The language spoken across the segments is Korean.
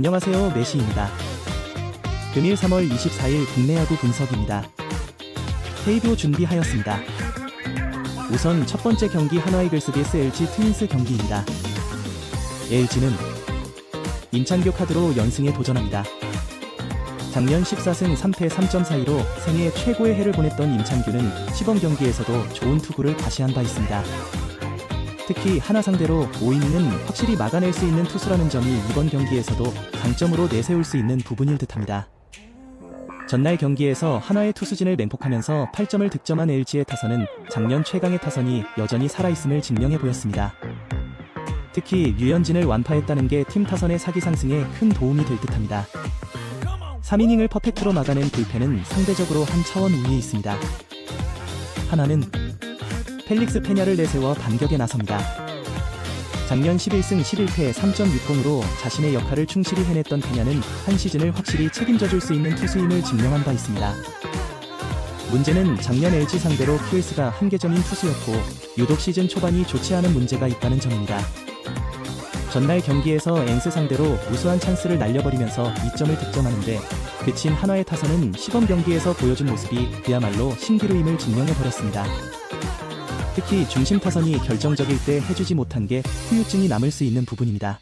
안녕하세요, 메시입니다. 금일 3월 24일 국내 야구 분석입니다. KBO 준비하였습니다. 우선 첫 번째 경기 하나 이글스 vs LG 트윈스 경기입니다. LG는 임창규 카드로 연승에 도전합니다. 작년 14승 3패 3.42로 생애 최고의 해를 보냈던 임창규는 시범 경기에서도 좋은 투구를 과시한 바 있습니다. 특히 하나 상대로 5이닝은 확실히 막아낼 수 있는 투수라는 점이 이번 경기에서도 강점으로 내세울 수 있는 부분일 듯합니다. 전날 경기에서 하나의 투수진을 맹폭하면서 8점을 득점한 LG의 타선은 작년 최강의 타선이 여전히 살아있음을 증명해 보였습니다. 특히 류현진을 완파했다는 게 팀 타선의 사기 상승에 큰 도움이 될 듯합니다. 3이닝을 퍼펙트로 막아낸 불펜은 상대적으로 한 차원 우위에 있습니다. 하나는 펠릭스 페냐를 내세워 반격에 나섭니다. 작년 11승 11패 3.60으로 자신의 역할을 충실히 해냈던 페냐는 한 시즌을 확실히 책임져줄 수 있는 투수임을 증명한 바 있습니다. 문제는 작년 LG 상대로 QS가 한계점인 투수였고 유독 시즌 초반이 좋지 않은 문제가 있다는 점입니다. 전날 경기에서 엔스 상대로 우수한 찬스를 날려버리면서 2점을 득점하는데 그친 하나의 타선은 시범 경기에서 보여준 모습이 그야말로 신기루임을 증명해버렸습니다. 특히 중심 타선이 결정적일 때 해주지 못한 게 후유증이 남을 수 있는 부분입니다.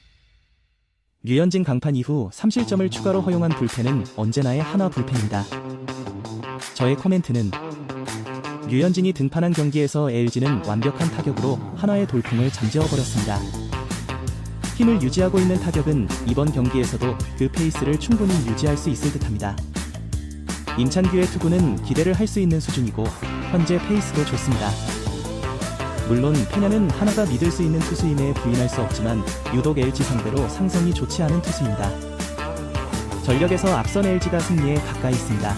류현진 강판 이후 3실점을 추가로 허용한 불펜은 언제나의 하나 불펜입니다. 저의 코멘트는 류현진이 등판한 경기에서 LG는 완벽한 타격으로 하나의 돌풍을 잠재워버렸습니다. 힘을 유지하고 있는 타격은 이번 경기에서도 그 페이스를 충분히 유지할 수 있을 듯합니다. 임찬규의 투구는 기대를 할 수 있는 수준이고 현재 페이스도 좋습니다. 물론 페냐는 하나가 믿을 수 있는 투수임에 부인할 수 없지만 유독 LG 상대로 상성이 좋지 않은 투수입니다. 전력에서 앞선 LG가 승리에 가까이 있습니다.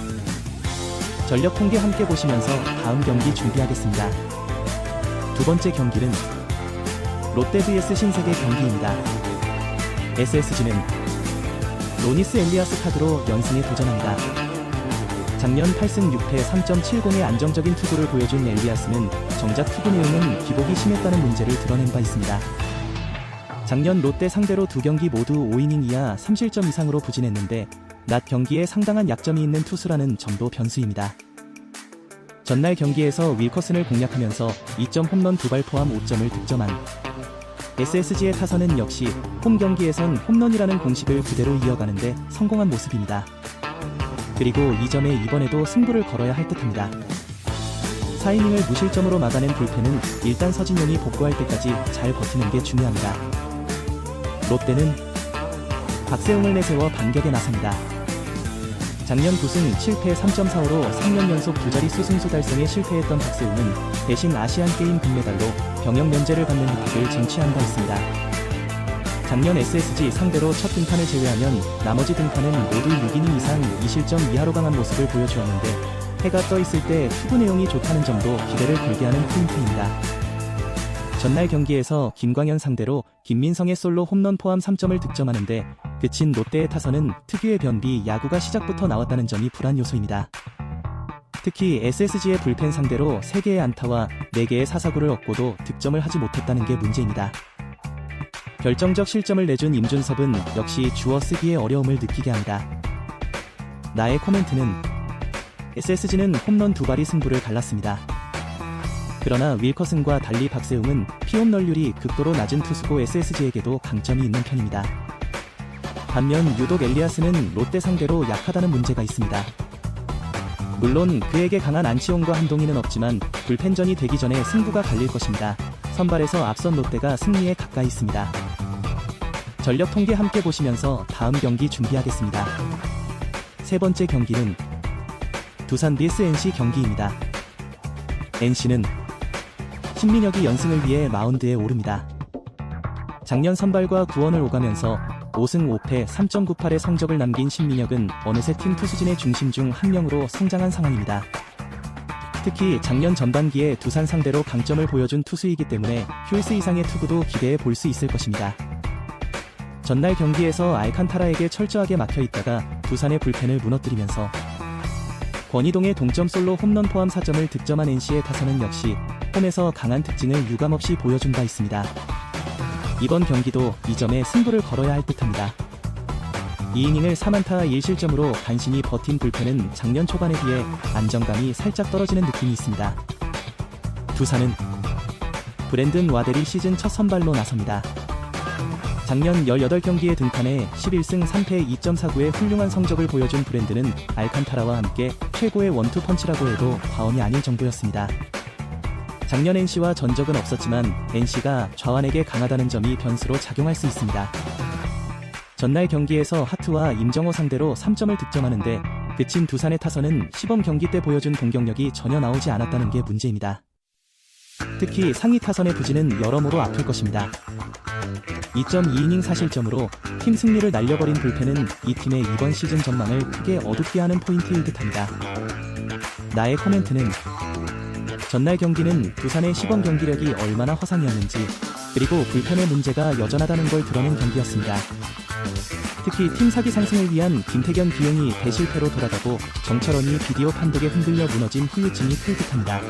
전력 통계 함께 보시면서 다음 경기 준비하겠습니다. 두 번째 경기는 롯데 vs 신세계 경기입니다. SSG는 로니스 엘리아스 카드로 연승에 도전합니다. 작년 8승 6패 3.70의 안정적인 투구를 보여준 엘리아스는 정작 투구 내용은 기복이 심했다는 문제를 드러낸 바 있습니다. 작년 롯데 상대로 두 경기 모두 5이닝 이하 3실점 이상으로 부진했는데 낮 경기에 상당한 약점이 있는 투수라는 점도 변수입니다. 전날 경기에서 윌커슨을 공략하면서 2점 홈런 2발 포함 5점을 득점한 SSG의 타선은 역시 홈 경기에선 홈런이라는 공식을 그대로 이어가는데 성공한 모습입니다. 그리고 이 점에 이번에도 승부를 걸어야 할 듯합니다. 4이닝을 무실점으로 막아낸 불펜은 일단 서진용이 복구할 때까지 잘 버티는 게 중요합니다. 롯데는 박세웅을 내세워 반격에 나섭니다. 작년 9승 7패 3.45로 3년 연속 두자릿수 승수 달성에 실패했던 박세웅은 대신 아시안게임 금메달로 병역 면제를 받는 혜택을 쟁취한 바 있습니다. 작년 SSG 상대로 첫 등판을 제외하면 나머지 등판은 모두 6이닝 이상 2실점 이하로 강한 모습을 보여주었는데 해가 떠 있을 때 투구 내용이 좋다는 점도 기대를 걸게 하는 포인트입니다. 전날 경기에서 김광현 상대로 김민성의 솔로 홈런 포함 3점을 득점하는데 그친 롯데의 타선은 특유의 변비 야구가 시작부터 나왔다는 점이 불안 요소입니다. 특히 SSG의 불펜 상대로 3개의 안타와 4개의 사사구를 얻고도 득점을 하지 못했다는 게 문제입니다. 결정적 실점을 내준 임준섭은 역시 주워 쓰기에 어려움을 느끼게 합니다. 나의 코멘트는 SSG는 홈런 2발이 승부를 갈랐습니다. 그러나 윌커슨과 달리 박세웅은 피홈런율이 극도로 낮은 투수고 SSG에게도 강점이 있는 편입니다. 반면 유독 엘리아스는 롯데 상대로 약하다는 문제가 있습니다. 물론 그에게 강한 안치홍과 한동희는 없지만 불펜전이 되기 전에 승부가 갈릴 것입니다. 선발에서 앞선 롯데가 승리에 가까이 있습니다. 전력 통계 함께 보시면서 다음 경기 준비하겠습니다. 세 번째 경기는 두산 vs NC 경기입니다. NC는 신민혁이 연승을 위해 마운드에 오릅니다. 작년 선발과 구원을 오가면서 5승 5패 3.98의 성적을 남긴 신민혁은 어느새 팀 투수진의 중심 중 한 명으로 성장한 상황입니다. 특히 작년 전반기에 두산 상대로 강점을 보여준 투수이기 때문에 QS 이상의 투구도 기대해 볼 수 있을 것입니다. 전날 경기에서 알칸타라에게 철저하게 막혀있다가 두산의 불펜을 무너뜨리면서 권희동의 동점 솔로 홈런 포함 4점을 득점한 NC의 타선은 역시 홈에서 강한 특징을 유감없이 보여준 바 있습니다. 이번 경기도 이 점에 승부를 걸어야 할 듯합니다. 2이닝을 4안타 1실점으로 간신히 버틴 불펜은 작년 초반에 비해 안정감이 살짝 떨어지는 느낌이 있습니다. 두산은 브랜든 와델이 시즌 첫 선발로 나섭니다. 작년 18경기에 등판해 11승 3패 2.49의 훌륭한 성적을 보여준 브랜든은 알칸타라와 함께 최고의 원투펀치라고 해도 과언이 아닐 정도였습니다. 작년 NC와 전적은 없었지만 NC가 좌완에게 강하다는 점이 변수로 작용할 수 있습니다. 전날 경기에서 하트와 임정호 상대로 3점을 득점하는데 그친 두산의 타선은 시범 경기 때 보여준 공격력이 전혀 나오지 않았다는 게 문제입니다. 특히 상위 타선의 부진은 여러모로 아플 것입니다. 2.2이닝 4실점으로 팀 승리를 날려버린 불펜은 이 팀의 이번 시즌 전망을 크게 어둡게 하는 포인트일 듯합니다. 나의 코멘트는 전날 경기는 두산의 시범 경기력이 얼마나 허상이었는지 그리고 불펜의 문제가 여전하다는 걸 드러낸 경기였습니다. 특히 팀 사기 상승을 위한 김태견 비용이 대실패로 돌아가고 정철원이 비디오 판독에 흔들려 무너진 후유증이 클 듯합니다.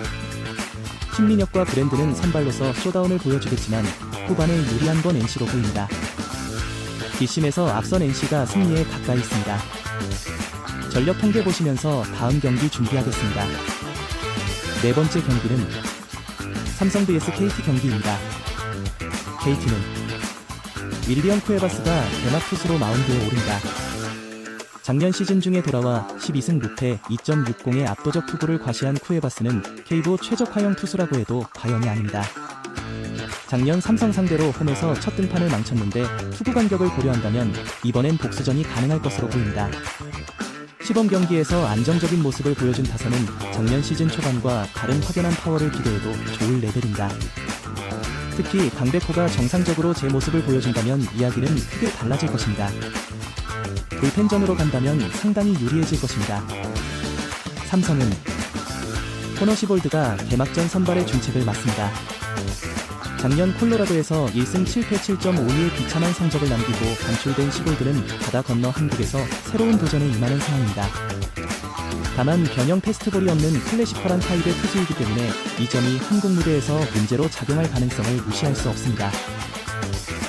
신민혁과 브랜드는 선발로서 쇼다운을 보여주겠지만 후반에 유리한 건 NC로 보입니다. 뒷심에서 앞선 NC가 승리에 가까이 있습니다. 전력 통계 보시면서 다음 경기 준비하겠습니다. 네 번째 경기는 삼성 vs KT 경기입니다. KT는 윌리엄 쿠에바스가 개막 투수로 마운드에 오릅니다. 작년 시즌 중에 돌아와 12승 무패 2.60의 압도적 투구를 과시한 쿠에바스는 KBO 최적화형 투수라고 해도 과언이 아닙니다. 작년 삼성 상대로 홈에서 첫 등판을 망쳤는데 투구 간격을 고려한다면 이번엔 복수전이 가능할 것으로 보입니다. 시범 경기에서 안정적인 모습을 보여준 타선은 작년 시즌 초반과 다른 확연한 파워를 기대해도 좋을 레벨입니다. 특히 강백호가 정상적으로 제 모습을 보여준다면 이야기는 크게 달라질 것입니다. 불펜전으로 간다면 상당히 유리해질 것입니다. 삼성은 코너 시볼드가 개막전 선발의 중책을 맡습니다. 작년 콜로라도에서 1승 7패 7.52의 비참한 성적을 남기고 방출된 시볼드는 바다 건너 한국에서 새로운 도전에 임하는 상황입니다. 다만 변형 패스트볼이 없는 클래시컬한 타입의 투수이기 때문에 이 점이 한국 무대에서 문제로 작용할 가능성을 무시할 수 없습니다.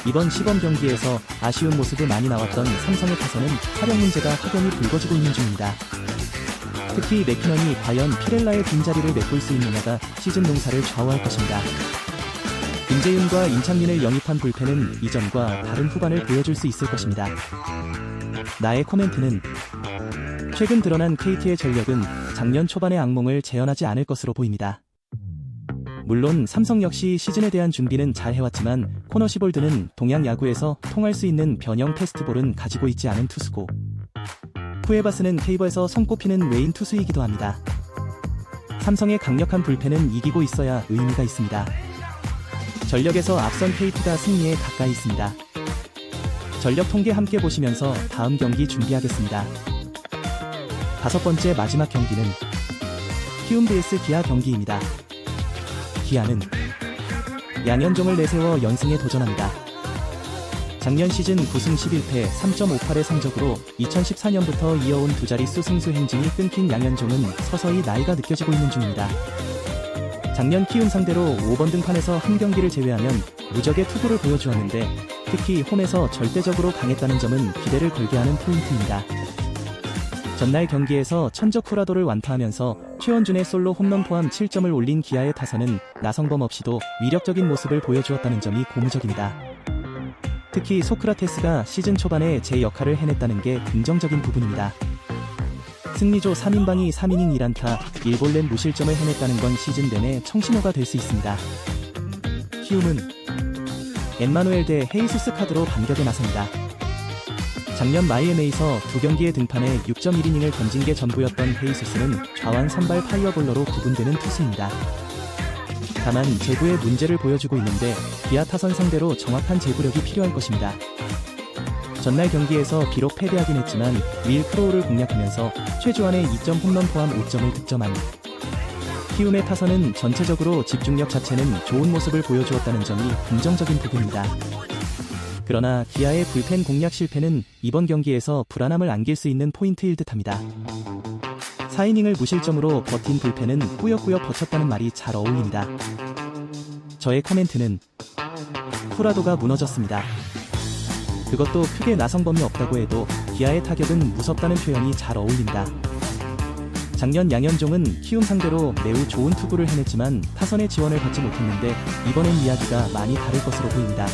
이번 시범 경기에서 아쉬운 모습이 많이 나왔던 삼성의 타선은 활용 문제가 확연히 불거지고 있는 중입니다. 특히 맥키넌이 과연 피렐라의 빈자리를 메꿀 수 있느냐가 시즌 농사를 좌우할 것입니다. 김재윤과 임창민을 영입한 불펜은 이전과 다른 후반을 보여줄 수 있을 것입니다. 나의 코멘트는 최근 드러난 KT의 전력은 작년 초반의 악몽을 재현하지 않을 것으로 보입니다. 물론 삼성 역시 시즌에 대한 준비는 잘 해왔지만 코너 시볼드는 동양 야구에서 통할 수 있는 변형 패스트볼은 가지고 있지 않은 투수고 쿠에바스는 KBO에서 손꼽히는 외인 투수이기도 합니다. 삼성의 강력한 불펜은 이기고 있어야 의미가 있습니다. 전력에서 앞선 KT가 승리에 가까이 있습니다. 전력 통계 함께 보시면서 다음 경기 준비하겠습니다. 다섯 번째 마지막 경기는 키움 vs 기아 경기입니다. 기아는 양현종을 내세워 연승에 도전합니다. 작년 시즌 9승 11패 3.58의 성적으로 2014년부터 이어온 두 자릿수 승수 행진이 끊긴 양현종은 서서히 나이가 느껴지고 있는 중입니다. 작년 키움 상대로 5번 등판에서 한 경기를 제외하면 무적의 투구를 보여주었는데 특히 홈에서 절대적으로 강했다는 점은 기대를 걸게 하는 포인트입니다. 전날 경기에서 천적 후라도를 완파하면서 최원준의 솔로 홈런 포함 7점을 올린 기아의 타선은 나성범 없이도 위력적인 모습을 보여주었다는 점이 고무적입니다. 특히 소크라테스가 시즌 초반에 제 역할을 해냈다는 게 긍정적인 부분입니다. 승리조 3인방이 3이닝 1안타 1볼넷 무실점을 해냈다는 건 시즌 내내 청신호가 될 수 있습니다. 키움은 엠마누엘 대 헤이수스 카드로 반격에 나섭니다. 작년 마이애미에서 두 경기에 등판해 6.1이닝을 던진 게 전부였던 헤이수스는 좌완 선발 파이어볼러로 구분되는 투수입니다. 다만 제구에 문제를 보여주고 있는데 기아 타선 상대로 정확한 제구력이 필요할 것입니다. 전날 경기에서 비록 패배하긴 했지만 윌 크로우를 공략하면서 최주환의 2점 홈런 포함 5점을 득점한 키움의 타선은 전체적으로 집중력 자체는 좋은 모습을 보여주었다는 점이 긍정적인 부분입니다. 그러나 기아의 불펜 공략 실패는 이번 경기에서 불안함을 안길 수 있는 포인트일 듯합니다. 4이닝을 무실점으로 버틴 불펜은 꾸역꾸역 버텼다는 말이 잘 어울립니다. 저의 코멘트는 후라도가 무너졌습니다. 그것도 크게 나성범이 없다고 해도 기아의 타격은 무섭다는 표현이 잘 어울린다. 작년 양현종은 키움 상대로 매우 좋은 투구를 해냈지만 타선의 지원을 받지 못했는데 이번엔 이야기가 많이 다를 것으로 보입니다.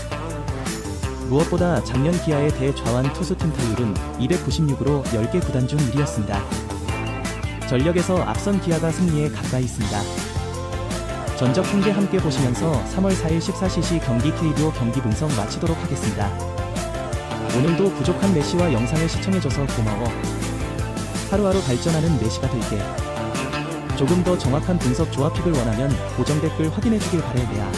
무엇보다 작년 기아의 대좌완 투수팀 타율은 296으로 10개 구단 중 1위였습니다. 전력에서 앞선 기아가 승리에 가까이 있습니다. 전적 통계 함께 보시면서 3월 4일 14cc 경기 KBO 경기 분석 마치도록 하겠습니다. 오늘도 부족한 메시와 영상을 시청해줘서 고마워. 하루하루 발전하는 메시가 될게. 조금 더 정확한 분석 조합픽을 원하면 고정 댓글 확인해주길 바래. 내야.